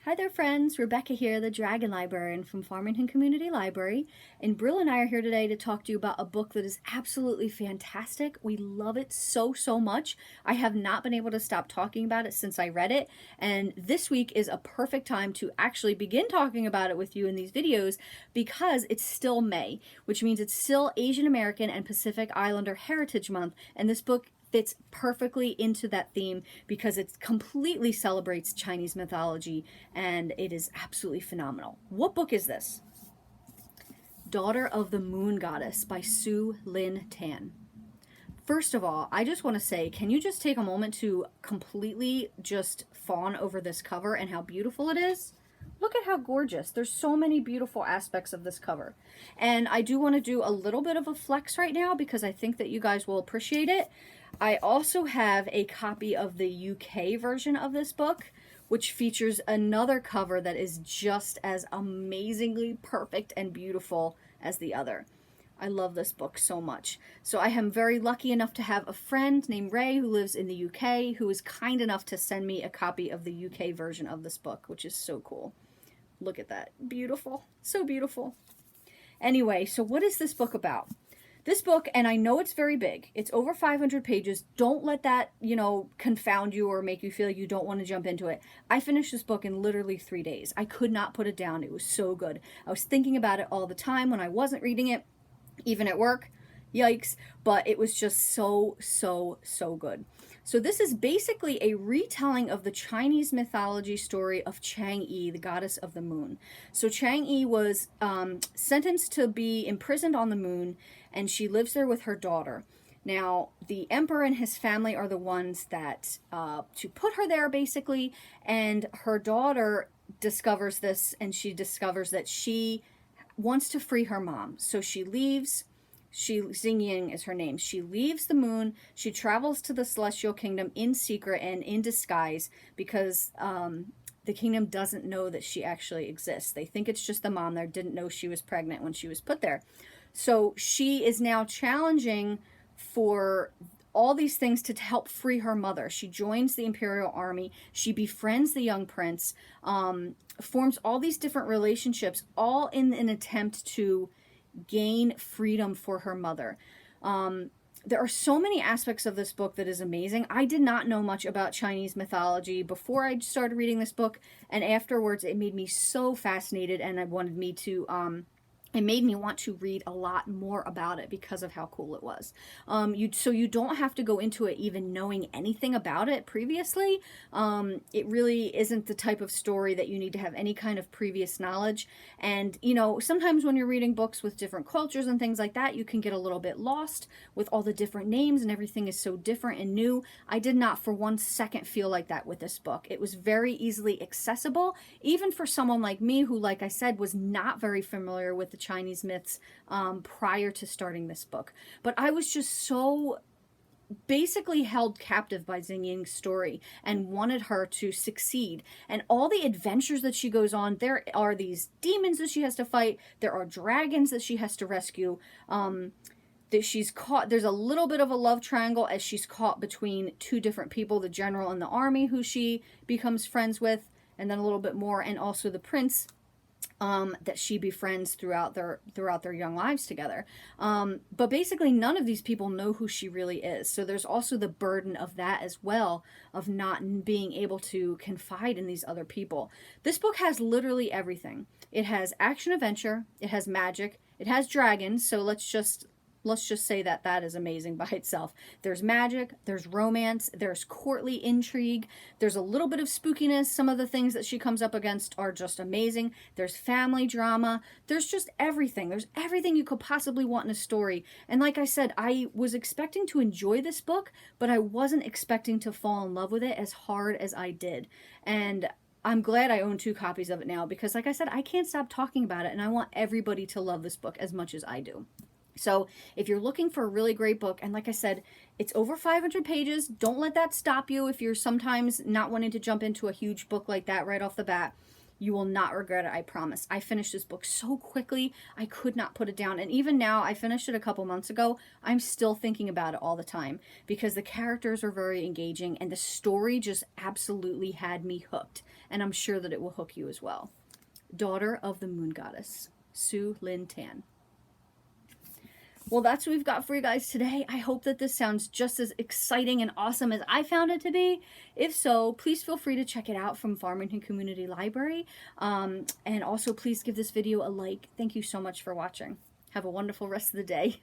Hi there friends, Rebecca here, the Dragon Librarian from Farmington Community Library, and Brill and I are here today to talk to you about a book that is absolutely fantastic. We love it so much. I have not been able to stop talking about it since I read it, and this week is a perfect time to actually begin talking about it with you in these videos because it's still May, which means it's still Asian American and Pacific Islander Heritage Month, and this book fits perfectly into that theme because it completely celebrates Chinese mythology and it is absolutely phenomenal. What book is this? Daughter of the Moon Goddess by Lynn Tan. First of all, I just want to say, can you just take a moment to completely just fawn over this cover and how beautiful it is? Look at how gorgeous. There's so many beautiful aspects of this cover. And I do want to do a little bit of a flex right now because I think that you guys will appreciate it. I also have a copy of the UK version of this book, which features another cover that is just as amazingly perfect and beautiful as the other. I love this book so much. So I am very lucky enough to have a friend named Ray who lives in the UK who is kind enough to send me a copy of the UK version of this book, which is so cool. Look at that. Beautiful. So beautiful. Anyway, so what is this book about? This book, and I know it's very big, it's over 500 pages. Don't let that, confound you or make you feel like you don't want to jump into it. I finished this book in literally 3 days. I could not put it down. It was so good. I was thinking about it all the time when I wasn't reading it, even at work. Yikes. But it was just so good. So this is basically a retelling of the Chinese mythology story of Chang'e, the goddess of the moon. So Chang'e was sentenced to be imprisoned on the moon, and she lives there with her daughter. Now, the emperor and his family are the ones that to put her there, basically, and her daughter discovers this, and she discovers that she wants to free her mom. So she leaves. Xingying is her name. She leaves the moon. She travels to the celestial kingdom in secret and in disguise because the kingdom doesn't know that she actually exists. They think it's just the mom there, didn't know she was pregnant when she was put there. So she is now challenging for all these things to help free her mother. She joins the imperial army. She befriends the young prince, forms all these different relationships, all in an attempt to gain freedom for her mother. There are so many aspects of this book that is amazing. I did not know much about Chinese mythology before I started reading this book, and afterwards it made me so fascinated, and it made me want to read a lot more about it because of how cool it was. So you don't have to go into it even knowing anything about it previously. It really isn't the type of story that you need to have any kind of previous knowledge. And, sometimes when you're reading books with different cultures and things like that, you can get a little bit lost with all the different names and everything is so different and new. I did not for 1 second feel like that with this book. It was very easily accessible, even for someone like me who, like I said, was not very familiar with the Chinese myths prior to starting this book. But I was just so basically held captive by Xingying's story and wanted her to succeed. And all the adventures that she goes on, there are these demons that she has to fight. There are dragons that she has to rescue. That she's caught, there's a little bit of a love triangle as she's caught between two different people, the general in the army who she becomes friends with, and then a little bit more, and also the prince that she befriends throughout their young lives together. But basically none of these people know who she really is. So there's also the burden of that as well, of not being able to confide in these other people. This book has literally everything. It has action adventure, it has magic, it has dragons, so let's just say that is amazing by itself. There's magic, there's romance, there's courtly intrigue, there's a little bit of spookiness. Some of the things that she comes up against are just amazing. There's family drama. There's just everything. There's everything you could possibly want in a story. And like I said, I was expecting to enjoy this book, but I wasn't expecting to fall in love with it as hard as I did. And I'm glad I own 2 copies of it now because, like I said, I can't stop talking about it, and I want everybody to love this book as much as I do. So if you're looking for a really great book, and like I said, it's over 500 pages, don't let that stop you if you're sometimes not wanting to jump into a huge book like that right off the bat. You will not regret it, I promise. I finished this book so quickly, I could not put it down. And even now, I finished it a couple months ago, I'm still thinking about it all the time because the characters are very engaging and the story just absolutely had me hooked. And I'm sure that it will hook you as well. Daughter of the Moon Goddess, Su Lin Tan. Well, that's what we've got for you guys today. I hope that this sounds just as exciting and awesome as I found it to be. If so, please feel free to check it out from Farmington Community Library. And also, please give this video a like. Thank you so much for watching. Have a wonderful rest of the day.